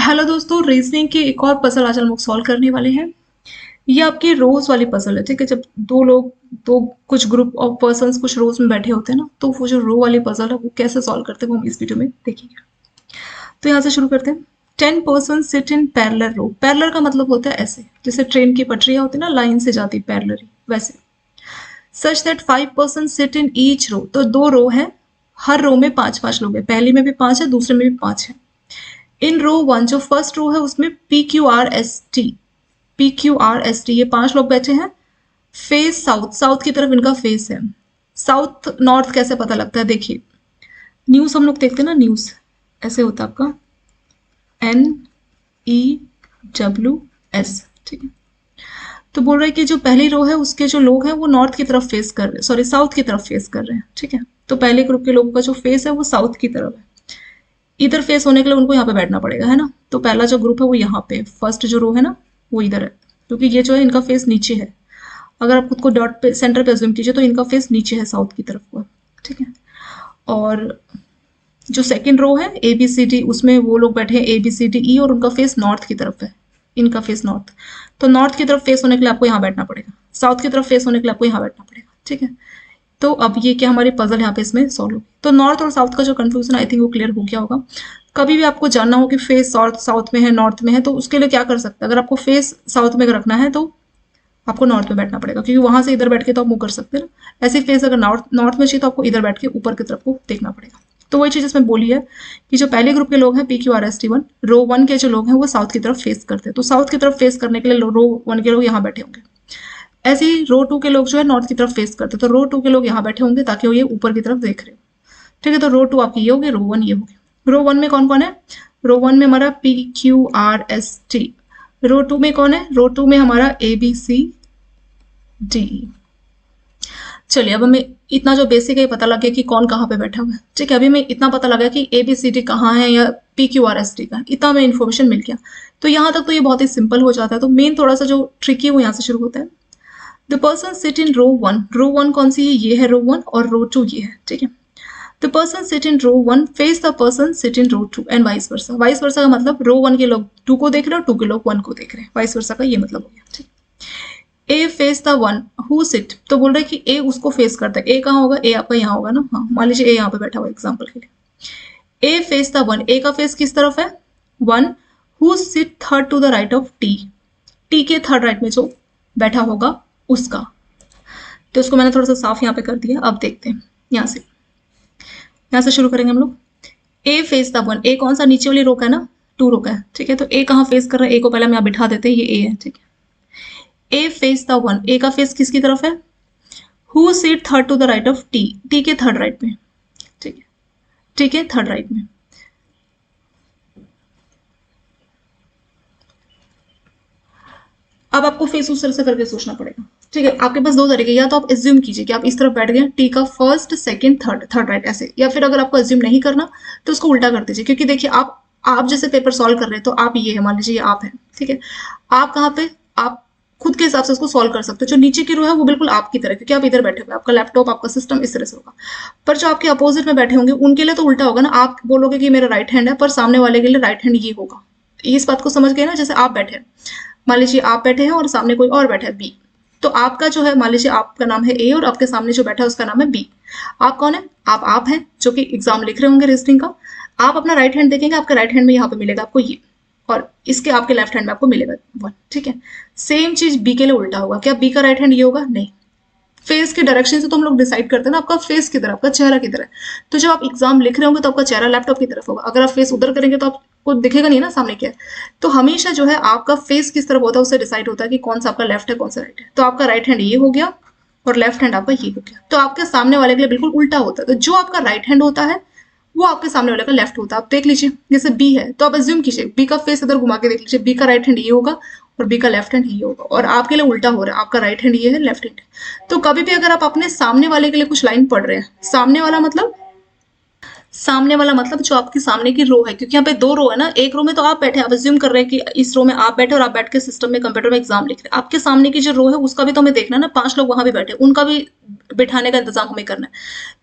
Hello दोस्तों, reasoning की एक और पजल आज हम लोग सॉल्व करने वाले हैं। ये आपकी रोज वाली पजल है। ठीक है, जब दो लोग दो कुछ ग्रुप ऑफ पर्संस कुछ रोज में बैठे होते हैं ना, तो वो जो रो वाली पजल है वो कैसे सॉल्व करते हैं वो हम इस वीडियो में देखेंगे। तो यहाँ से शुरू करते हैं। 10 person sit in parallel row. Parallel का मतलब होता है ऐसे, जैसे ट्रेन की पटरियां होती है ना, लाइन से जाती पैरेलली, वैसे। Such that 5 person sit in each row. तो दो रो है, हर रो में 5-5 लोग हैं। पहली में भी 5 है, दूसरे में भी 5 है। इन रो 1 जो फर्स्ट रो है उसमें P Q R S T ये 5 लोग बैठे हैं। फेस साउथ, साउथ की तरफ इनका फेस है। साउथ नॉर्थ कैसे पता लगता है, देखिए। न्यूज हम लोग देखते हैं ना, न्यूज ऐसे होता है आपका, NEWS। ठीक है, तो बोल रहे हैं कि जो पहली रो है उसके जो लोग हैं वो नॉर्थ की तरफ फेस कर रहे हैं, सॉरी साउथ की तरफ फेस कर रहे हैं। ठीक है, तो पहले ग्रुप के लोगों का जो फेस है वो साउथ की तरफ है। इधर फेस होने के लिए उनको यहाँ पे बैठना पड़ेगा, है ना। तो पहला जो ग्रुप है वो यहाँ पे, फर्स्ट जो रो है ना वो इधर है, क्योंकि ये जो है इनका फेस नीचे है। अगर आप खुद को डॉट पे सेंटर पे अज्यूम कीजिए तो इनका फेस नीचे है, साउथ की तरफ को। ठीक है, और जो सेकंड रो है ABCD, उसमें वो लोग बैठे हैं ABCDE और उनका फेस नॉर्थ की तरफ है, इनका फेस नॉर्थ। तो नॉर्थ की तरफ फेस होने के लिए आपको यहाँ बैठना पड़ेगा, साउथ की तरफ फेस होने के लिए आपको यहाँ बैठना पड़ेगा। ठीक है, तो अब ये क्या हमारी पजल यहाँ पे इसमें सॉल्व होगी। तो नॉर्थ और साउथ का जो कंफ्यूजन आई थिंक वो क्लियर हो गया होगा। कभी भी आपको जानना हो कि फेस साउथ में है नॉर्थ में है, तो उसके लिए क्या कर सकते हैं। अगर आपको फेस साउथ में रखना है तो आपको नॉर्थ में बैठना पड़ेगा, क्योंकि वहां से इधर बैठ के तो आप मूव कर सकते हैं ना। ऐसे फेस अगर नॉर्थ में चाहिए तो आपको इधर बैठ के ऊपर की तरफ को देखना पड़ेगा। तो वही चीज इसमें बोली है कि जो पहले ग्रुप के लोग हैं PQRST1, रो 1 के जो लोग हैं वो साउथ की तरफ फेस करते हैं। तो साउथ की तरफ फेस करने के लिए रो 1 के लोग यहाँ बैठे होंगे। ऐसे ही रो 2 के लोग जो है नॉर्थ की तरफ फेस करते हैं, तो रो 2 के लोग यहाँ बैठे होंगे ताकि वो ये ऊपर की तरफ देख रहे हो। ठीक है, तो रो 2 आपकी ये होगी, रो 1 ये होगी। रो 1 में कौन कौन है, रो 1 में हमारा PQRST। रो 2 में कौन है, रो 2 में हमारा ABCD। चलिए, अब हमें इतना जो बेसिक है पता लग गया कि कौन कहाँ पे बैठा हुआ है। ठीक है, अभी हमें इतना पता लगा कि ABCD कहाँ है या PQRST का, इतना हमें इन्फॉर्मेशन मिल गया। तो यहाँ तक तो ये बहुत ही सिंपल हो जाता है। तो मेन थोड़ा सा जो ट्रिकी है वो यहाँ से शुरू होता है। The person sit in row 1। Row 1 कौन सी है, ये है रो 1, और रो 2 ये है। ठीक है, the person sit in row 1 face the person sit in row 2 and vice versa. Vice versa का मतलब रो 1 के लोग 2 को देख रहे हैं और 2 के लोग 1 को देख रहे हैं। वाइस वर्सा का ये मतलब हो गया। ठीक, A face the 1 who seat. तो बोल रहे हैं कि ए उसको फेस करता है। ए कहाँ होगा, ए आपका यहाँ होगा ना। हाँ, मान लीजिए ए यहाँ पे बैठा हुआ एग्जाम्पल के लिए। ए फेस द 1, ए का फेस किस तरफ है, 1। Who sit third to the right of T, T के थर्ड राइट में जो बैठा होगा उसका। तो इसको मैंने थोड़ा सा साफ यहाँ पे कर दिया। अब देखते हैं यहाँ से शुरू करेंगे हम लोग। ए फेस द 1, ए कौन सा, नीचे वाली रो का है ना, 2 रो का है। ठीक है, तो ए कहाँ फेस कर रहा है, ए को पहले हम यहाँ बिठा देते हैं, ये ए है। ठीक है, ए फेस द 1, ए का फेस किसकी तरफ है, who seat third to the right of T, T के थर्ड राइट में। ठीक है, टी के थर्ड राइट में। अब आपको फेस उस तरह से करके सोचना पड़ेगा। ठीक है, आपके पास 2 तरीके, या तो आप एज्यूम कीजिए कि आप इस तरफ बैठ गए, टी का first second third, third right ऐसे, या फिर अगर आपको एज्यूम नहीं करना तो उसको उल्टा कर दीजिए। क्योंकि देखिए, आप जैसे पेपर सॉल्व कर रहे हैं तो आप ये है, मान लीजिए ये आप है। ठीक है, आप कहाँ पे, आप खुद के हिसाब से उसको सॉल्व कर सकते हो। जो नीचे की रो है वो बिल्कुल आपकी तरह, क्योंकि आप इधर बैठे हुए, आपका लैपटॉप आपका सिस्टम इस तरह से होगा। पर जो आपके अपोजिट में बैठे होंगे उनके लिए तो उल्टा होगा ना। आप बोलोगे कि मेरा राइट हैंड है, पर सामने वाले के लिए राइट हैंड ये होगा। इस बात को समझ गए ना। जैसे आप बैठे हैं, मान लीजिए आप बैठे हैं और सामने कोई और बैठा है B, तो आपका जो है, मान लीजिए आपका नाम है A और आपके सामने जो बैठा है उसका नाम है B। आप कौन है, आप हैं जो कि एग्जाम लिख रहे होंगे रीजनिंग का। आप अपना राइट हैंड देखेंगे, आपके राइट हैंड में यहाँ पे मिलेगा आपको ये, और इसके आपके लेफ्ट हैंड में आपको मिलेगा 1। ठीक है, सेम चीज B के लिए उल्टा होगा। क्या B का राइट हैंड ये होगा, नहीं। फेस के डायरेक्शन से तो हम लोग डिसाइड करते हैं ना, आपका फेस किधर, आपका चेहरा किधर है। तो जब आप एग्जाम लिख रहे होंगे तो आपका चेहरा लैपटॉप की तरफ होगा। अगर आप फेस उधर करेंगे तो आपको दिखेगा नहीं ना सामने क्या है। तो हमेशा जो है आपका फेस किस तरफ होता है उससे डिसाइड होता है कि कौन सा आपका लेफ्ट है कौन सा राइट है। तो आपका राइट हैंड ये हो गया और लेफ्ट हैंड आपका ये हो गया। तो आपके सामने वाले के लिए बिल्कुल उल्टा होता है। तो जो आपका राइट हैंड होता है वो आपके सामने वाले का लेफ्ट होता है। आप देख लीजिए, जैसे B है तो आप एज्यूम कीजिए B का फेस इधर घुमा के देख लीजिए, B का राइट हैंड ये होगा और B का लेफ्ट हैंड ये होगा, और आपके लिए उल्टा हो रहा है, आपका राइट हैंड ये है, लेफ्ट हैंड। तो कभी भी अगर आप अपने सामने वाले के लिए कुछ लाइन पढ़ रहे हैं, सामने वाला मतलब सामने वाला मतलब जो आपकी सामने की रो है, क्योंकि यहाँ पे दो रो है ना, एक रो में तो आप बैठे, आप अज्यूम कर रहे हैं कि इस रो में आप बैठे और आप बैठ के सिस्टम में कंप्यूटर में एग्जाम लिख रहे हैं। आपके सामने की जो रो है उसका भी तो हमें देखना है ना, 5 लोग वहां भी बैठे, उनका भी बिठाने का इंतजाम हमें करना है।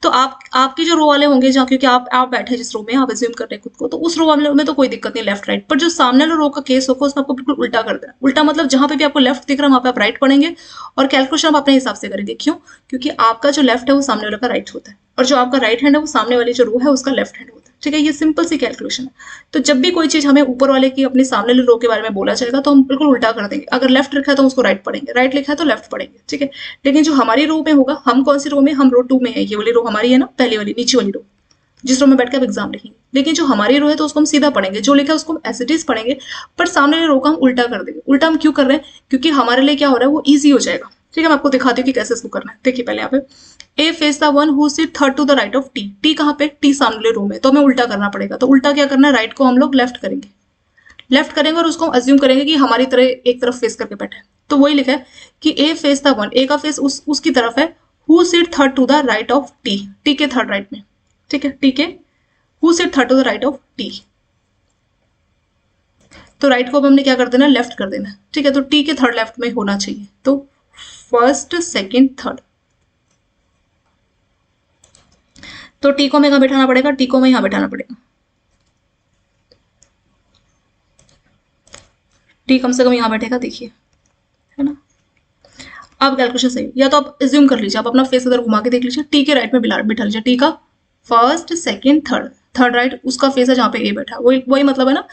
तो आप आपके जो रो वाले होंगे जहाँ, क्योंकि आप बैठे जिस रो में आप अज्यूम कर रहे हैं खुद को, तो उस रो वाले में तो कोई दिक्कत नहीं लेफ्ट राइट, पर जो सामने वाले रो का केस होगा उसमें आपको बिल्कुल उल्टा कर देना। उल्टा मतलब जहां पे भी आपको लेफ्ट दिख रहा है वहां पे आप राइट पढ़ेंगे, और कैलकुलेशन आप अपने हिसाब से करेंगे। क्यों? क्योंकि आपका जो लेफ्ट है वो सामने वाले का राइट होता है, और जो आपका राइट हैंड है वो सामने वाली जो रो है उसका लेफ्ट हैंड होता है। ठीक है, ये सिंपल सी कैलकुलेशन है। तो जब भी कोई चीज हमें ऊपर वाले की अपने सामने वाले रो के बारे में बोला जाएगा तो हम बिल्कुल उल्टा कर देंगे। अगर लेफ्ट लिखा है तो उसको राइट पढ़ेंगे, राइट लिखा है तो लेफ्ट पढ़ेंगे। ठीक है, लेकिन जो हमारी रो में होगा, हम कौन सी रो में, हम रो 2 में है, ये वाली रो हमारी है ना, पहली वाली नीचे वाली रो, जिस रो में बैठ के आप एग्जाम लिखेंगे। लेकिन जो हमारी रो है तो उसको हम सीधा पढ़ेंगे, जो लिखा है उसको हम एज इट इज पढ़ेंगे, पर सामने वाली रो का हम उल्टा कर देंगे। उल्टा हम क्यों कर रहे हैं? क्योंकि हमारे लिए क्या हो रहा है, वो ईजी हो जाएगा। ठीक है, मैं आपको दिखाती हूँ कि कैसे इसको करना है। देखिए पहले यहाँ पे A face the one who sit third to the right of T. T कहाँ पे? टी सामने वाले रो में, तो हमें उल्टा करना पड़ेगा। तो उल्टा क्या करना है, राइट को हम लोग लेफ्ट करेंगे, लेफ्ट करेंगे और उसको अज्यूम करेंगे कि हमारी तरह एक तरफ फेस करके बैठे। तो वही लिखा है कि A face the one, A का फेस उसकी तरफ है, who sit third to the right of T, T के थर्ड राइट में। ठीक है, टी के who sit third to the right of T, तो राइट को अब हमने क्या कर देना, लेफ्ट कर देना। ठीक है, तो टी के थर्ड लेफ्ट में होना चाहिए, तो फर्स्ट सेकंड थर्ड। तो टी को हमें कहाँ बैठाना पड़ेगा, टी को हमें यहाँ बैठाना पड़ेगा। टी कम से कम यहाँ बैठेगा, देखिए, है ना। अब कैलकुलेशन सही, या तो आप एज्यूम कर लीजिए, आप अपना फेस इधर घुमा के देख लीजिए, टी के राइट में बिठा लीजिए, टी का first second third, third right उसका फेस है जहाँ पे ए बैठा, वही वही मतलब है ना।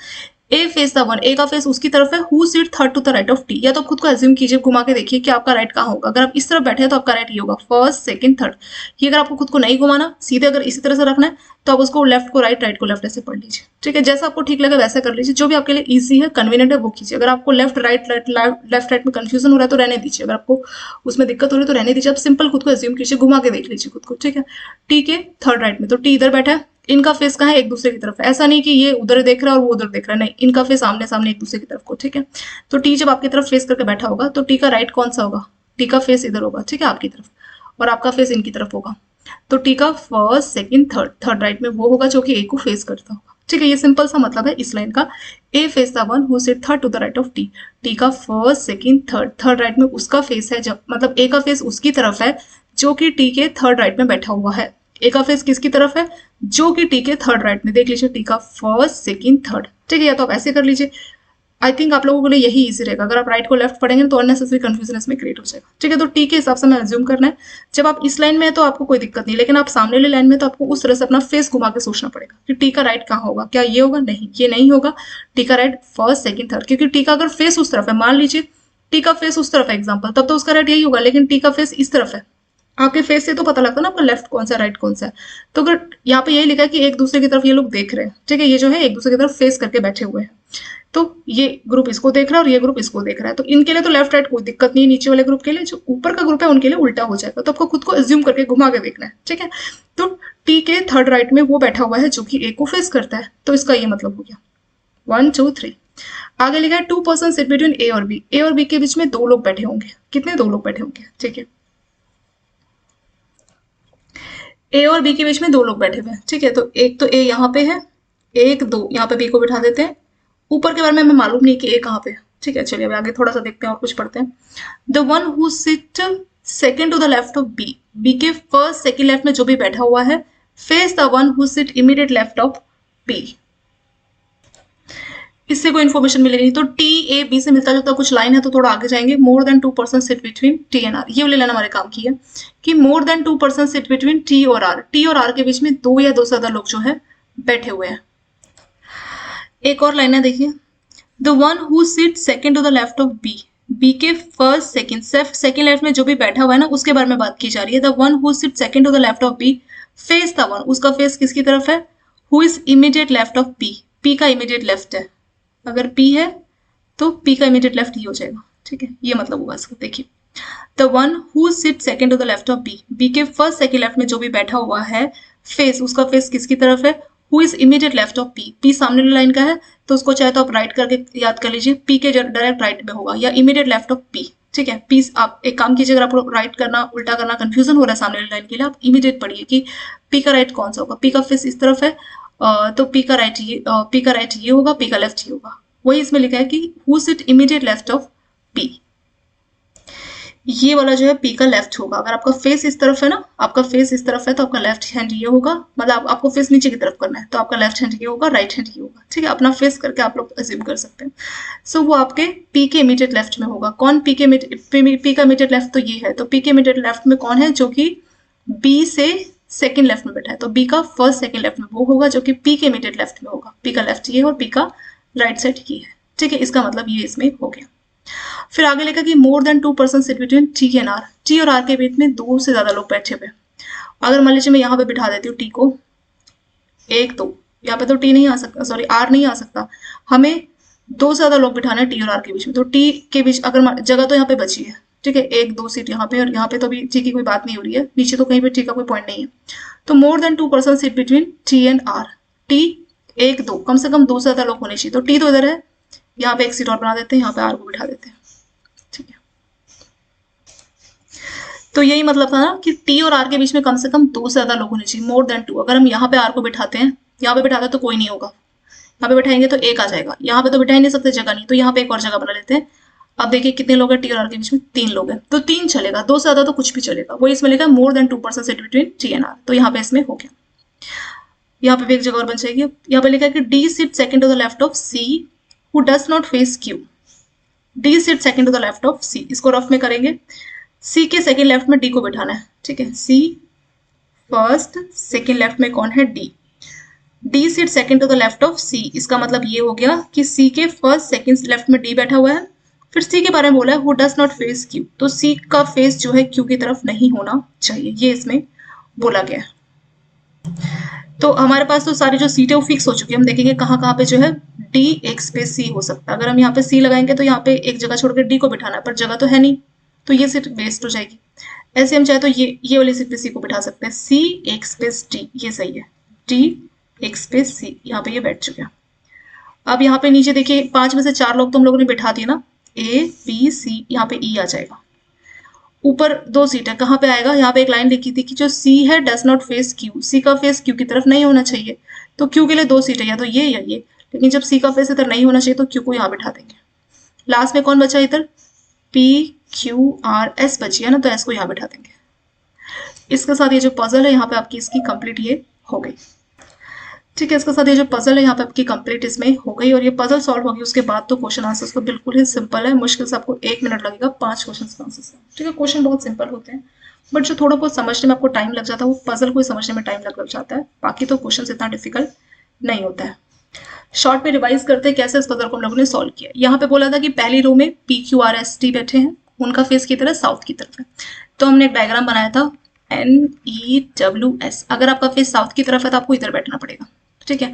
A face the one, A का फेस उसकी तरफ है, who seat third to the right of T. या तो खुद को एज्यूम कीजिए, घुमा के देखिए कि आपका राइट कहाँ होगा। अगर आप इस तरफ बैठे हैं तो आपका राइट ये होगा, फर्स्ट सेकंड थर्ड। ये अगर आपको खुद को नहीं घुमाना, सीधे अगर इसी तरह से रखना है तो आप उसको लेफ्ट को राइट, राइट को लेफ्ट ऐसे पढ़ लीजिए। ठीक है, जैसा आपको ठीक लगे वैसा कर लीजिए, जो भी आपके लिए ईजी है, कन्वीनियंट है वो कीजिए। अगर आपको लेफ्ट राइट लेफ्ट राइट में कंफ्यूजन हो रहा है तो रहने दीजिए, अगर आपको उसमें दिक्कत हो रही है तो रहने दीजिए। आप सिंपल खुद को एज्यूम कीजिए, घुमा के देख लीजिए खुद को। ठीक है, टी के थर्ड राइट में, तो टी इधर बैठा है, इनका फेस कहाँ है, एक दूसरे की तरफ है। ऐसा नहीं कि ये उधर देख रहा है और वो उधर देख रहा है, नहीं, इनका फेस सामने सामने एक दूसरे की तरफ को। ठीक है, तो टी जब आपकी तरफ फेस करके बैठा होगा तो टी का राइट कौन सा होगा, टी का फेस इधर होगा। ठीक है, आपकी तरफ, और आपका फेस इनकी तरफ होगा। तो टी का first second third, third right में वो होगा जो कि ए को फेस करता होगा। ठीक है, ये सिंपल सा मतलब है इस लाइन का। A face the one who sit third to the right of T, T का first second third, third right में उसका फेस है, जब मतलब ए का फेस उसकी तरफ है जो कि टी के थर्ड राइट में बैठा हुआ है। ए का फेस किसकी तरफ है, जो कि टी के थर्ड राइट में, देख लीजिए, टी का फर्स्ट सेकंड थर्ड। ठीक है, या तो आप ऐसे कर लीजिए, आई थिंक आप लोगों के लिए यही इजी रहेगा। अगर आप राइट को लेफ्ट पढ़ेंगे तो अननेसेसरी कंफ्यूजन इसमें क्रिएट हो जाएगा। ठीक है, तो टी के हिसाब से मैं एज्यूम करना है। जब आप इस लाइन में है तो आपको कोई दिक्कत नहीं, लेकिन आप सामने वाली लाइन में तो आपको उस तरह से अपना फेस घुमा के सोचना पड़ेगा कि टी का राइट कहाँ होगा। क्या ये होगा? नहीं, ये नहीं होगा। टी का राइट फर्स्ट सेकंड थर्ड, क्योंकि टी का अगर फेस उस तरफ है, मान लीजिए टी का फेस उस तरफ है एग्जाम्पल, तब तो उसका राइट यही होगा, लेकिन टी का फेस इस तरफ है। आपके फेस से तो पता लगता है ना आपका लेफ्ट कौन सा राइट कौन सा है। तो अगर यहाँ पे यही लिखा है कि एक दूसरे की तरफ ये लोग देख रहे हैं, ठीक है, ये जो है एक दूसरे की तरफ फेस करके बैठे हुए हैं, तो ये ग्रुप इसको देख रहा है और ये ग्रुप इसको देख रहा है, तो इनके लिए तो लेफ्ट राइट कोई दिक्कत नहीं है। नीचे वाले ग्रुप के लिए, जो ऊपर का ग्रुप है उनके लिए उल्टा हो जाएगा। तो आपको खुद को एज्यूम करके घुमा के देखना है। ठीक है, तो टी के थर्ड राइट में वो बैठा हुआ है जो कि ए को फेस करता है, तो इसका ये मतलब हो गया 1 2 3। आगे लिखा है 2 पर्सन सिट बिटवीन ए और बी, ए और बी के बीच में 2 लोग बैठे होंगे। कितने? 2 लोग बैठे होंगे। ठीक है, ए और बी के बीच में 2 लोग बैठे हुए हैं। ठीक है, तो एक तो ए यहाँ पे है, एक दो यहाँ पे बी को बिठा देते हैं। ऊपर के बारे में हमें मालूम नहीं कि ए कहाँ पे है। ठीक है, चलिए अब आगे थोड़ा सा देखते हैं और कुछ पढ़ते हैं। The one who sit second to the left of B, B के फर्स्ट सेकेंड लेफ्ट में जो भी बैठा हुआ है, face the one who sit immediate left of B. इससे कोई इन्फॉर्मेशन मिलेगी नहीं। तो टी ए बी से मिलता जुलता कुछ लाइन है तो थोड़ा आगे जाएंगे। More than 2 person sit between T and R, ये वाली लाइन हमारे काम की है कि more than 2 person sit between T और आर, टी और आर के बीच में 2 या 2 से ज्यादा लोग जो है बैठे हुए हैं। एक और लाइन है, देखिए, the one who sit second to the left of B, B के फर्स्ट सेकेंड लेफ्ट में जो भी बैठा हुआ है ना उसके बारे में बात की जा रही है। The one who sit second to the left of B face the one, उसका फेस किसकी तरफ है, who is immediate left of P, P का इमीडिएट लेफ्ट है। अगर P है तो P का इमीडिएट लेफ्ट ही हो जाएगा। ठीक है, ये मतलब होगा इसका। देखिए, the one who sit second to the left of B, B के फर्स्ट सेकेंड लेफ्ट में जो भी बैठा हुआ है, फेस उसका फेस किसकी तरफ है, who is immediate left of P, P सामने वाली लाइन का है तो उसको चाहे तो आप राइट करके याद कर लीजिए, पी के डायरेक्ट राइट में होगा या इमीडिएट लेफ्ट ऑफ पी। ठीक है। पी, आप एक काम कीजिए, अगर आपको राइट करना उल्टा करना कंफ्यूजन हो रहा है सामने वाली लाइन के लिए, आप इमीडिएट पढ़िए कि पी का राइट कौन सा होगा। पी का फेस इस तरफ है, तो पी का राइट ये होगा, पी का लेफ्ट ये होगा। वही इसमें लिखा है कि who sit immediate left of P, ये वाला जो है पी का लेफ्ट होगा। अगर आपका फेस इस तरफ है ना, आपका फेस इस तरफ है तो आपका लेफ्ट हैंड ये होगा, मतलब आपको फेस नीचे की तरफ करना है तो आपका लेफ्ट हैंड ये होगा, राइट हैंड ये होगा। ठीक है, अपना फेस करके आप लोग अज्यूम कर सकते हैं। सो वो आपके पी के इमीडिएट लेफ्ट में होगा। कौन पी का इमीडिएट लेफ्ट, तो ये है। तो पी के इमीडिएट लेफ्ट में कौन है, जो कि बी से सेकेंड लेफ्ट में बैठा है, तो बी का फर्स्ट सेकेंड लेफ्ट में वो होगा जो कि पी के इमीडिएट लेफ्ट में होगा। पी का लेफ्ट ये है और पी का राइट साइड ये है। ठीक है, इसका मतलब ये इसमें हो गया। फिर आगे लिखा कि more than 2% sit between T and R, T और आर के बीच में 2 से ज्यादा लोग बैठे हुए। अगर मान लीजिए मैं यहाँ पे बिठा देती हूँ टी को, एक दो, यहाँ पे तो टी नहीं आ सकता, सॉरी आर नहीं आ सकता, हमें 2 से ज्यादा लोग बिठाना है टी और आर के बीच में। तो टी के बीच अगर जगह तो यहाँ पे बची है, ठीक है, 1-2 सीट यहाँ पे, और यहाँ पे तो अभी टी की कोई बात नहीं हो रही है, नीचे तो कहीं पे टी का कोई पॉइंट नहीं है। तो more than 2% seat between T and R, T 1-2, कम से कम 2 से ज्यादा लोग होने चाहिए। तो टी तो इधर है, यहाँ पे एक सीट और बना देते हैं, यहाँ पे आर को बिठा देते हैं। ठीक है, तो यही मतलब था ना कि टी और आर के बीच में कम से कम 2 से ज्यादा लोग होने चाहिए, मोर देन 2। अगर हम यहाँ पे आर को बिठाते हैं, यहाँ पे बिठाते हैं तो कोई नहीं होगा, यहाँ पे बिठाएंगे तो एक आ जाएगा, यहाँ पे तो बिठा ही नहीं सकते, जगह नहीं, तो यहाँ पे एक और जगह बना लेते हैं। अब देखिए कितने लोग हैं टी और आर के बीच में, 3 लोग हैं, तो 3 चलेगा, 2 से ज्यादा तो कुछ भी चलेगा। वही इसमें लिखा more than 2% seat between T and R, तो यहाँ पे इसमें हो गया। यहाँ पे भी एक जगह और बन जाएगी। यहाँ पे लिखा है कि D sit second to the left of C who does not face Q, D sit second to the left of C, इसको रफ में करेंगे, सी के सेकंड लेफ्ट में डी को बिठाना है। ठीक है, सी फर्स्ट, सेकंड लेफ्ट में कौन है, D, D seat second to the left of C, इसका मतलब ये हो गया कि सी के फर्स्ट सेकंड लेफ्ट में डी बैठा हुआ है। फिर सी के बारे में बोला है who does not face Q, तो सी का फेस जो है क्यू की तरफ नहीं होना चाहिए, ये इसमें बोला गया है। तो हमारे पास तो सारी जो सीटें वो फिक्स हो चुकी है। हम देखेंगे कहाँ कहाँ पे जो है डी एक स्पेस सी हो सकता है। अगर हम यहाँ पे सी लगाएंगे तो यहाँ पे एक जगह छोड़कर डी को बिठाना है, पर जगह तो है नहीं, तो ये सीट वेस्ट हो जाएगी। ऐसे हम चाहे तो ये वाली सीट पे सी को बिठा सकते हैं, सी एक स्पेस डी, ये सही है, डी एक स्पेस सी, यहाँ पे ये बैठ चुके हैं। अब यहाँ पे नीचे देखिए 5 में से 4 लोग तो हम लोगों ने बिठा दिए ना, ए बी सी, यहाँ पे ई आ जाएगा। ऊपर 2 सीट है, कहाँ पे आएगा, यहाँ पे एक लाइन लिखी थी कि जो सी है डज नॉट फेस क्यू, सी का फेस क्यू की तरफ नहीं होना चाहिए, तो क्यू के लिए 2 सीट है, या तो ये या ये, लेकिन जब सी का फेस इधर नहीं होना चाहिए तो क्यू को यहाँ बिठा देंगे। लास्ट में कौन बचा इधर, पी क्यू आर एस बची है ना, तो एस को यहाँ बिठा देंगे। इसके साथ ये जो पजल है यहाँ पे आपकी इसकी कंप्लीट ये हो गई। ठीक है, इसके साथ ये जो पजल है यहाँ पे आपकी कंप्लीट इसमें हो गई, और ये पजल सॉल्व होगी उसके बाद तो क्वेश्चन आंसर तो बिल्कुल ही सिंपल है। मुश्किल से आपको 1 मिनट लगेगा 5 क्वेश्चन का आंसर। ठीक है, क्वेश्चन बहुत सिंपल होते हैं, बट जो थोड़ा बहुत समझने में आपको टाइम लग जाता है, वो पजल को समझने में टाइम लग जाता है, बाकी तो क्वेश्चन इतना डिफिकल्ट नहीं होता है। शॉर्ट में रिवाइज करते हैं कैसे इस पजल को हम लोगों ने सॉल्व किया। यहाँ पे बोला था कि पहली रो में P Q R S T बैठे हैं, उनका फेस की तरह साउथ की तरफ है, तो हमने एक डायग्राम बनाया था NEWS। अगर आपका फेस साउथ की तरफ है तो आपको इधर बैठना पड़ेगा, ठीक है,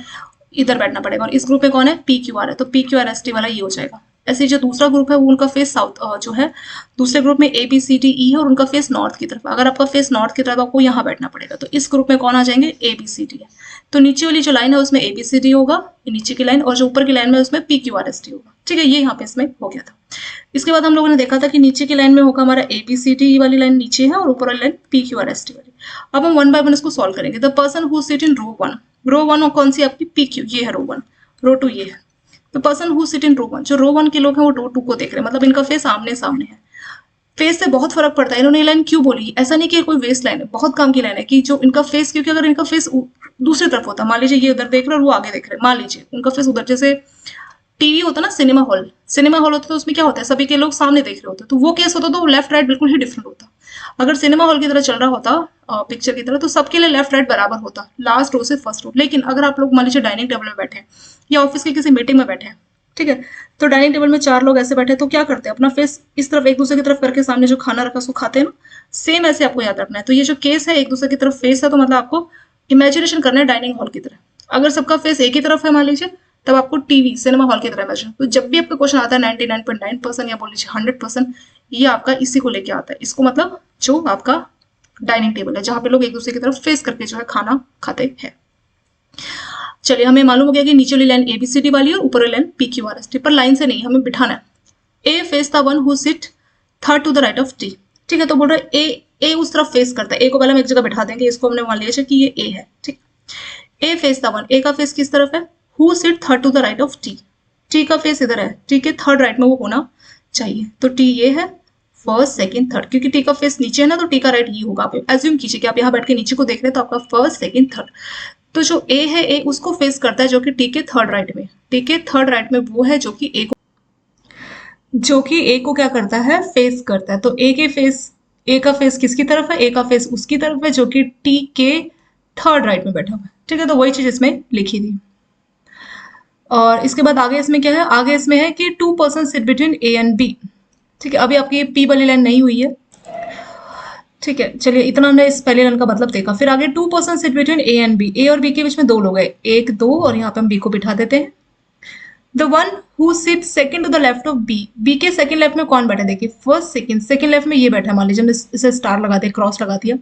इधर बैठना पड़ेगा। और इस ग्रुप में कौन है, पी क्यू आर है, तो P Q R S T वाला ये हो जाएगा। ऐसे जो दूसरा ग्रुप है वो उनका फेस साउथ जो है, दूसरे ग्रुप में ए बी सी डी ई है और उनका फेस नॉर्थ की तरफ। अगर आपका फेस नॉर्थ की तरफ आपको यहाँ बैठना पड़ेगा, तो इस ग्रुप में कौन आ जाएंगे, ए बी सी डी है, तो नीचे वाली जो लाइन है उसमें ए बी सी डी होगा, ये नीचे की लाइन, और जो ऊपर की लाइन में उसमें P Q R S T होगा। ठीक है, ये यहाँ पे इसमें हो गया था। इसके बाद हम लोगों ने देखा था कि नीचे की लाइन में होगा हमारा ए बी सी डी वाली लाइन नीचे है, और ऊपर वाली line P Q R S T वाली। अब हम 1 बाय 1 इसको सॉल्व करेंगे। The person who sit in row 1, row 1 कौन सी आपकी, पी क्यू, ये है रो 1, रो 2 ये है। तो person who sit in row 1, जो रो 1 के लोग हैं वो रो 2 को देख रहे हैं, मतलब इनका फेस आमने सामने है। फेस से बहुत फर्क पड़ता है। इन्होंने ये लाइन क्यों बोली, ऐसा नहीं कि कोई वेस्ट लाइन है, बहुत काम की लाइन है कि जो इनका फेस, क्योंकि अगर इनका फेस दूसरी तरफ होता, मान लीजिए ये उधर देख रहे और वो आगे देख रहे, मान लीजिए उनका फेस उधर, जैसे टीवी होता ना, सिनेमा हॉल, सिनेमा हॉल होता तो उसमें क्या होता है, सभी के लोग सामने देख रहे होते, तो वो केस होता तो लेफ्ट राइट बिल्कुल ही डिफरेंट होता। अगर सिनेमा हॉल की तरह चल रहा होता पिक्चर की तरह, तो सबके लिए लेफ्ट राइट बराबर होता, लास्ट रो से फर्स्ट रो। लेकिन अगर आप लोग मान लीजिए डाइनिंग टेबल में बैठे या ऑफिस की किसी मीटिंग में बैठे, ठीक है, तो डाइनिंग टेबल में 4 लोग ऐसे बैठे, तो क्या करते हैं, अपना फेस इस तरफ एक दूसरे की तरफ करके सामने जो खाना रखा उसको खाते हैं ना, सेम ऐसे आपको याद रखना है। तो ये जो केस है एक दूसरे की तरफ फेस है, तो मतलब आपको इमेजिनेशन करना है डाइनिंग हॉल की तरह। अगर सबका फेस एक ही तरफ है मान लीजिए, तब आपको टीवी सिनेमा हॉल की तरह इमेजिन। तो जब भी आपका क्वेश्चन आता है 99.9% या बोल लीजिए 100%, ये आपका इसी को लेके आता है। इसको मतलब जो आपका डाइनिंग टेबल है जहां पे लोग एक दूसरे की तरफ फेस करके जो है खाना खाते हैं। चलिए, हमें मालूम हो गया कि नीचे वाली लाइन एबीसीडी वाली है और ऊपर वाली line P Q R S T, पर लाइन से नहीं, हमें बिठाना है। A face the one who sit third to the right of T. ठीक है, तो बोल रहे ए उस तरफ फेस करता है। ए को पहले हम एक जगह बैठा देंगे, इसको हमने मान लिया कि ये ए है। ठीक, A face the one, A का फेस किस तरफ है, who sit third to the right of T. T का फेस इधर है, टी के थर्ड राइट में वो होना चाहिए। तो टी ये है, फर्स्ट सेकंड थर्ड, क्योंकि टी का फेस नीचे है ना, तो टी का राइट ये होगा। आप एज्यूम कीजिए कि आप यहाँ बैठ के नीचे को देख रहे हैं, तो आपका फर्स्ट सेकंड थर्ड, तो जो ए है ए उसको फेस करता है जो कि टी के थर्ड राइट में। टी के थर्ड राइट में वो है जो कि ए को क्या करता है, फेस करता है। तो ए का फेस किसकी तरफ है, ए का फेस उसकी तरफ है जो कि टी के थर्ड राइट में बैठा हुआ है। ठीक है, तो वही चीज इसमें लिखी थी। और इसके बाद आगे इसमें क्या है, आगे इसमें है कि 2 person sit between A and B. ठीक है, अभी आपकी पी वाली लाइन नहीं हुई है। ठीक है, चलिए इतना हमने इस पहले लाइन का मतलब देखा। फिर आगे 2 person sit between A and B, A और बी के बीच में दो लोग हैं, एक दो, और यहाँ पे हम बी को बिठा देते हैं। The one who sit second to the left of B, B के सेकंड लेफ्ट में कौन बैठा है, देखिए फर्स्ट सेकंड लेफ्ट में ये बैठा है। मान लीजिए हमने इसे स्टार लगा दिया, क्रॉस लगा दिया।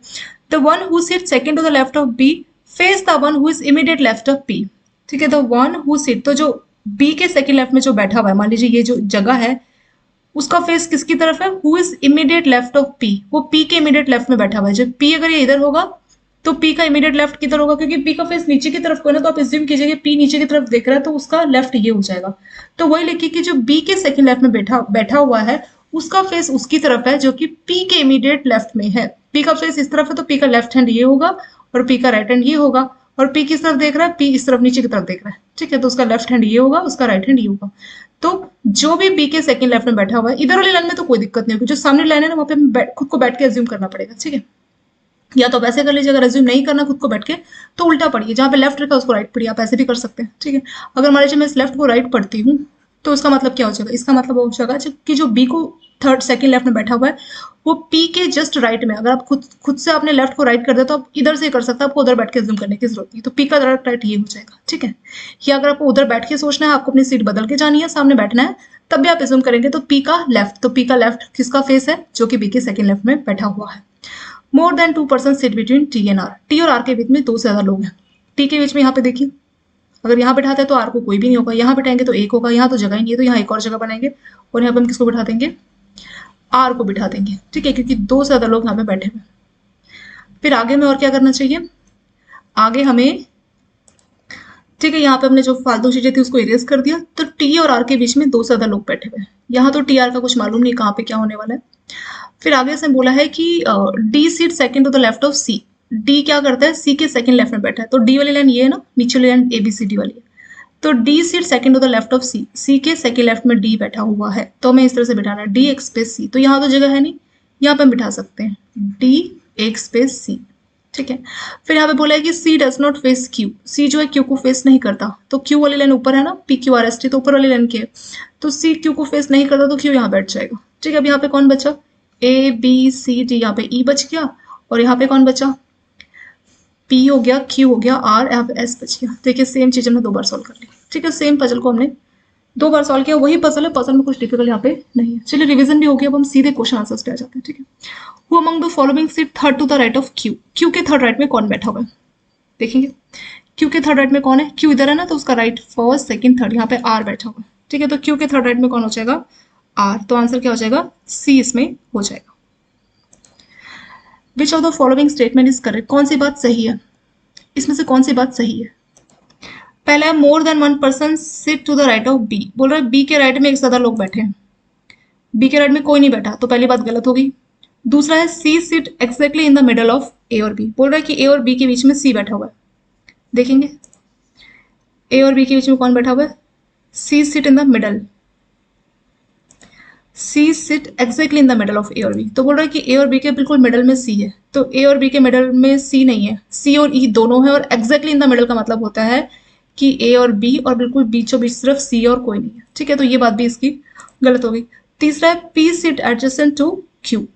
The one who sit second to the left of B face the one who is immediate left of P. ठीक है, द वन हु सिट, तो जो बी के सेकंड लेफ्ट में जो बैठा हुआ है, मान लीजिए ये जो जगह है उसका फेस किसकी तरफ है, who is immediate left of P, वो पी के इमीडिएट लेफ्ट में बैठा हुआ है। जब पी अगर ये इधर होगा तो पी का इमीडिएट लेफ्ट किधर होगा, क्योंकि पी का फेस नीचे की तरफ को है ना, तो आप एज्यूम कीजिए कि पी नीचे की तरफ देख रहा है, तो उसका लेफ्ट ये हो जाएगा। तो वही लिखिए कि जो बी के सेकंड लेफ्ट में बैठा हुआ है उसका फेस उसकी तरफ है जो कि पी के इमीडिएट लेफ्ट में है। पी का फेस इस तरफ है तो पी का लेफ्ट हैंड ये होगा और पी का राइट हैंड ये होगा। और पी किस तरफ देख रहा है, पी इस तरफ नीचे की तरफ देख रहा है। ठीक है, तो उसका लेफ्ट हैंड ये होगा, उसका राइट हैंड ये होगा। तो जो भी बी के सेकंड लेफ्ट में बैठा हुआ है, इधर वाली लाइन में तो कोई दिक्कत नहीं होगी, जो सामने लाइन है ना वहाँ पे खुद को बैठ के एज्यूम करना पड़ेगा। ठीक है, या तो वैसे कर लीजिए, अगर एज्यूम नहीं करना खुद को बैठ के तो उल्टा पढ़िए, जहाँ पे लेफ्ट रखा उसको राइट पढ़िए, आप ऐसे भी कर सकते हैं। ठीक है, अगर मान लीजिए मैं इस लेफ्ट को राइट पढ़ती हूँ तो इसका मतलब क्या हो जाएगा, इसका मतलब हो जाएगा कि जो बी को थर्ड सेकंड लेफ्ट में बैठा हुआ है वो पी के जस्ट राइट में, अगर आप खुद से आपने लेफ्ट को राइट कर दिया तो आप इधर से कर सकते हैं, आपको उधर बैठ के एज्यूम करने की जरूरत नहीं। तो पी का राइट ये हो जाएगा। ठीक है, या अगर आपको उधर बैठ के सोचना है, आपको अपनी सीट बदल के जानी है, सामने बैठना है, तब भी आप एज्यूम करेंगे तो पी का लेफ्ट, तो पी का लेफ्ट किसका फेस है, जो कि बी के सेकंड लेफ्ट में बैठा हुआ है। More than 2 person sit between T and R, T और आर के बीच में दो से ज्यादा लोग हैं। टी के बीच में यहाँ पे देखिए, अगर यहाँ बैठाते हैं तो आर को कोई भी नहीं होगा, यहाँ बैठाएंगे तो एक होगा, यहाँ तो जगह ही नहीं है तो यहाँ एक और जगह बनाएंगे और यहाँ पे हम किसको बिठा देंगे, आर को बिठा देंगे। ठीक है, क्योंकि दो से ज्यादा लोग यहाँ पे बैठे हुए। फिर आगे में और क्या करना चाहिए, आगे हमें, ठीक है, यहाँ पे हमने जो फालतू चीजें थी उसको इरेज कर दिया। तो टी और आर के बीच में दो से ज्यादा लोग बैठे हुए हैं। यहाँ तो टी आर का कुछ मालूम नहीं कहाँ पे क्या होने वाला है। फिर आगे से बोला है कि D seat second to the left of C, D क्या करता है, सी के सेकंड लेफ्ट में बैठा है। तो डी वाली लाइन ये है ना, नीचे वाली line A B C D वाली है। तो D seat second to the left of C, C के सेकंड लेफ्ट में डी बैठा हुआ है, तो हमें इस तरह से बिठाना है, डी एक स्पेस सी। तो यहाँ तो जगह है नहीं, यहाँ पे हम बिठा सकते हैं डी एक स्पेस सी। ठीक है, फिर यहाँ पे बोला है कि सी डज नॉट फेस क्यू, सी जो है क्यू को फेस नहीं करता। तो क्यू वाली लाइन ऊपर है ना, P Q R S T, तो ऊपर वाली लाइन की है, तो सी क्यू को फेस नहीं करता तो क्यू यहाँ बैठ जाएगा। ठीक है, अब यहाँ पे कौन बचा, ए बी सी डी, यहाँ पे ई बच गया और यहाँ पे कौन बचा, पी हो गया, क्यू हो गया, आर, यहाँ पे एस बच गया। देखिए सेम चीज हमने 2 बार सॉल्व कर ली। ठीक है, सेम पजल को हमने 2 बार सॉल्व किया, वही पजल है, पजल में कुछ डिफिकल्ट यहाँ पे नहीं है। चलिए रिवीजन भी हो गया, अब हम सीधे क्वेश्चन आंसर्स पे आ जाते हैं। ठीक है, who among the following seat third to the right of Q, Q के थर्ड राइट में कौन बैठा हुआ है, देखेंगे क्यू के थर्ड राइट में कौन है, क्यू इधर है ना, तो उसका राइट फर्स्ट सेकंड थर्ड, यहाँ पे आर बैठा हुआ है। ठीक है, तो क्यू के थर्ड राइट में कौन हो जाएगा, आर, तो आंसर क्या हो जाएगा, सी इसमें हो जाएगा। विच of the following statement is correct, कौन सी बात सही है, इसमें से कौन सी बात सही है। पहला है more than 1 person sit to the right of B, बोल रहा है बी के राइट में एक से ज्यादा लोग बैठे हैं, बी के राइट में कोई नहीं बैठा, तो पहली बात गलत होगी। दूसरा है C sit exactly in the middle of A और बी, बोल रहा है कि ए और बी के बीच में सी बैठा हुआ है। देखेंगे ए और बी के बीच में कौन बैठा हुआ है, C sit in the middle, C sit exactly in the middle of A और बी। तो बोल रहा है कि ए और बी के बिल्कुल मिडल में सी है, तो ए और बी के मिडल में सी नहीं है, सी और ई दोनों है, और एग्जैक्टली इन द मिडल का मतलब होता है कि ए और बी और बिल्कुल बीचों बीच सिर्फ सी और कोई नहीं है। ठीक है, तो ये बात भी इसकी गलत होगी। तीसरा है P sit adjacent to Q,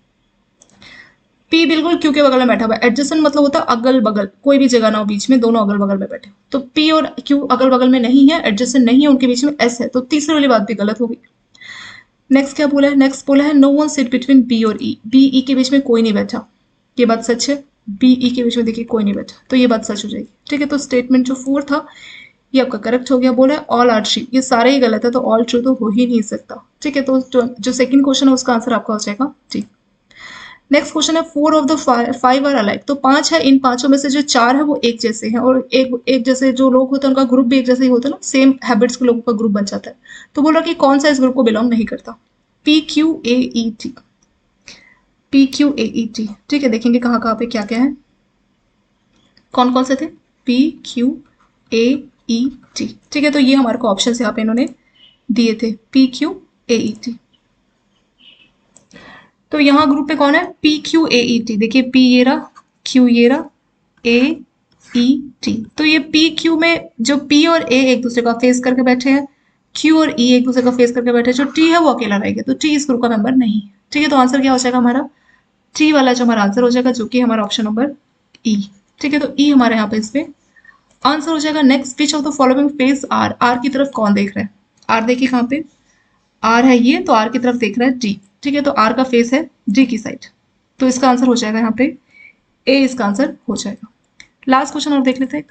P बिल्कुल क्यू के बगल में बैठा हुआ है। एडजेसेंट मतलब होता है अगल बगल, कोई भी जगह ना हो बीच में, दोनों अगल बगल में बैठे। तो पी और क्यू अगल बगल में नहीं है, एडजेसेंट नहीं है, उनके बीच में एस है, तो तीसरी वाली बात भी गलत होगी। नेक्स्ट क्या बोला है, नेक्स्ट बोला है no one sit between B और ई, बी ई के बीच में कोई नहीं बैठा, ये बात सच है, बी ई के बीच में देखिए कोई नहीं बैठा, तो ये बात सच हो जाएगी। ठीक है, तो स्टेटमेंट जो 4 था ये आपका करेक्ट हो गया। बोला है ऑल आर ट्रू, ये सारे ही गलत है, तो ऑल ट्रू तो हो ही नहीं सकता। ठीक है, तो जो सेकंड क्वेश्चन है उसका आंसर आपका हो जाएगा डी। नेक्स्ट क्वेश्चन है 4 ऑफ द 5 आर अलाइक, तो 5 है, इन पांचों में से जो 4 है वो एक जैसे हैं, और एक जैसे जो लोग होते हैं उनका ग्रुप भी एक जैसे ही होता है ना, सेम हैबिट्स के लोगों का ग्रुप बन जाता है। तो बोल रहा कि कौन सा इस ग्रुप को बिलोंग नहीं करता। P Q A E T, P Q A E T. ठीक है, देखेंगे कहाँ कहाँ पे क्या क्या है, कौन कौन से थे। P Q A E T. ठीक है, तो ये हमारे को ऑप्शन यहाँ पे इन्होंने दिए थे, P Q A E T. तो यहाँ ग्रुप पे कौन है, P Q A E T. देखिए पी ये रहा, क्यू ये रहा, ए ई टी। तो ये पी क्यू में जो पी और ए एक दूसरे का फेस करके बैठे हैं, क्यू और ई एक दूसरे का फेस करके बैठे हैं, जो टी है वो अकेला रहेगा, तो टी इस ग्रुप का मेंबर नहीं है। ठीक है, तो आंसर क्या हो जाएगा हमारा, टी वाला जो हमारा आंसर हो जाएगा, जो कि हमारा ऑप्शन नंबर ई। ठीक है, तो ई हमारे यहाँ पे इसमें आंसर हो जाएगा। Next, which of the following face R, R की तरफ कौन देख रहा है। आर देखिए कहाँ पे, आर है ये, तो आर की तरफ देख रहा है डी। ठीक है, तो आर का फेस है डी की साइड, तो इसका आंसर हो जाएगा यहाँ पे ए, इसका आंसर हो जाएगा। लास्ट क्वेश्चन और देख लेते हैं।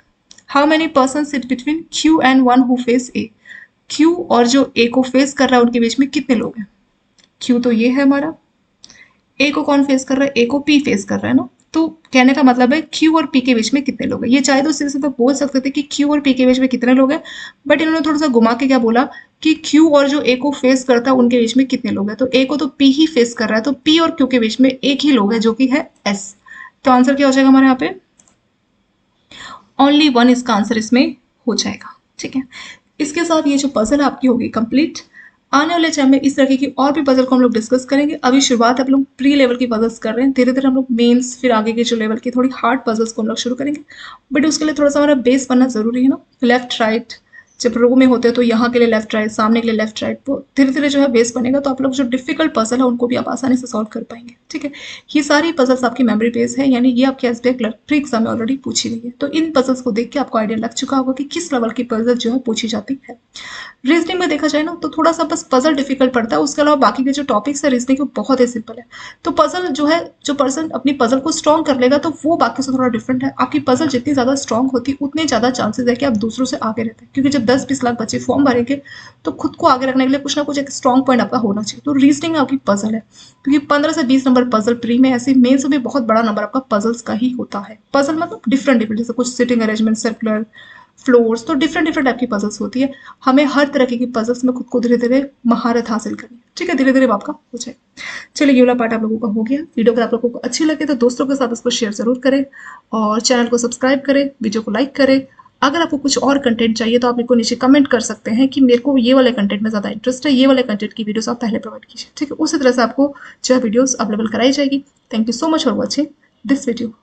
How many person sit between Q and one who face A, Q और जो ए को फेस कर रहा है उनके बीच में कितने लोग हैं। क्यू तो ये है हमारा, ए को कौन फेस कर रहा है, ए को पी फेस कर रहा है ना, तो कहने का मतलब है क्यू और पी के बीच में कितने लोग हैं। ये चाहे तो सीधे सीधे बोल सकते थे कि क्यू और पी के बीच में कितने लोग हैं, बट इन्होंने थोड़ा सा घुमा के क्या बोला कि क्यू और जो ए को फेस करता है उनके बीच में कितने लोग हैं। तो ए को तो पी ही फेस कर रहा है, तो पी और क्यू के बीच में एक ही लोग है, जो कि है एस। तो आंसर क्या हो जाएगा हमारे यहाँ पे, ओनली वन इसका आंसर इसमें हो जाएगा। ठीक है, इसके साथ ये जो पजल आपकी होगी कंप्लीट। आने वाले टाइम में इस तरीके की और भी पजल को हम लोग डिस्कस करेंगे। अभी शुरुआत हम लोग प्री लेवल की पजल्स कर रहे हैं, धीरे धीरे हम लोग मेंस, फिर आगे के जो लेवल की थोड़ी हार्ड पजल्स को हम लोग शुरू करेंगे। बट उसके लिए थोड़ा सा हमारा बेस बनना जरूरी है ना, लेफ्ट राइट जब रो में होते हैं तो यहाँ के लिए लेफ्ट राइट, सामने के लिए लेफ्ट राइट, वो धीरे धीरे जो है बेस बनेगा, तो आप लोग जो डिफिकल्ट पजल है उनको भी आप आसानी से सॉल्व कर पाएंगे। ठीक है, ये सारी पजल्स आपकी मेमोरी बेस है, यानी ये आपके एसबीआई क्लर्क प्री एग्जाम में ऑलरेडी पूछी गई है। तो इन पजल्स को देख के आपको आइडिया लग चुका होगा कि किस लेवल की पजल जो है पूछी जाती है। रीजनिंग में देखा जाए ना तो थोड़ा सा बस पजल डिफिकल्ट पड़ता है, उसके अलावा बाकी के जो टॉपिक्स है रीजनिंग के बहुत ही सिंपल है। तो पजल जो है, जो पर्सन अपनी पजल को स्ट्रॉन्ग कर लेगा तो वो बाकी से थोड़ा डिफरेंट है। आपकी पजल जितनी ज्यादा स्ट्रॉन्ग होती है उतने ज्यादा चांसेस है कि आप दूसरों से आगे रहते हैं, क्योंकि जब 10-20 लाख बच्चे फॉर्म भरेंगे तो खुद को आगे रखने के लिए कुछ ना कुछ एक स्ट्रॉन्ग पॉइंट आपका होना चाहिए। तो रीजनिंग आपकी पजल है, क्योंकि 15 से 20 नंबर पजल प्री में, ऐसे मेन से भी बहुत बड़ा नंबर आपका पजल्स का ही होता है। पजल मतलब डिफरेंट डिफरेंट, जैसे कुछ सिटिंग अरेंजमेंट, सर्कुलर, फ्लोर्स, तो डिफरेंट डिफरेंट टाइप की पजल्स होती है। हमें हर तरह की पजल्स में खुद को धीरे धीरे महारत हासिल करनी है। ठीक है, धीरे धीरे आपका हो जाए। चलिए, ये वाला पार्ट आप लोगों का हो गया। वीडियो अगर आप लोगों को अच्छी लगे तो दोस्तों के साथ इसको शेयर जरूर करें, और चैनल को सब्सक्राइब करें, वीडियो को लाइक करें। अगर आपको कुछ और कंटेंट चाहिए तो आप मेरे को नीचे कमेंट कर सकते हैं कि मेरे को ये वाले कंटेंट में ज़्यादा इंटरेस्ट है, ये वाले कंटेंट की वीडियोस आप पहले प्रोवाइड कीजिए। ठीक है, उसी तरह से आपको जो है वीडियोस अवेलेबल कराई जाएगी। Thank you so much for watching this video.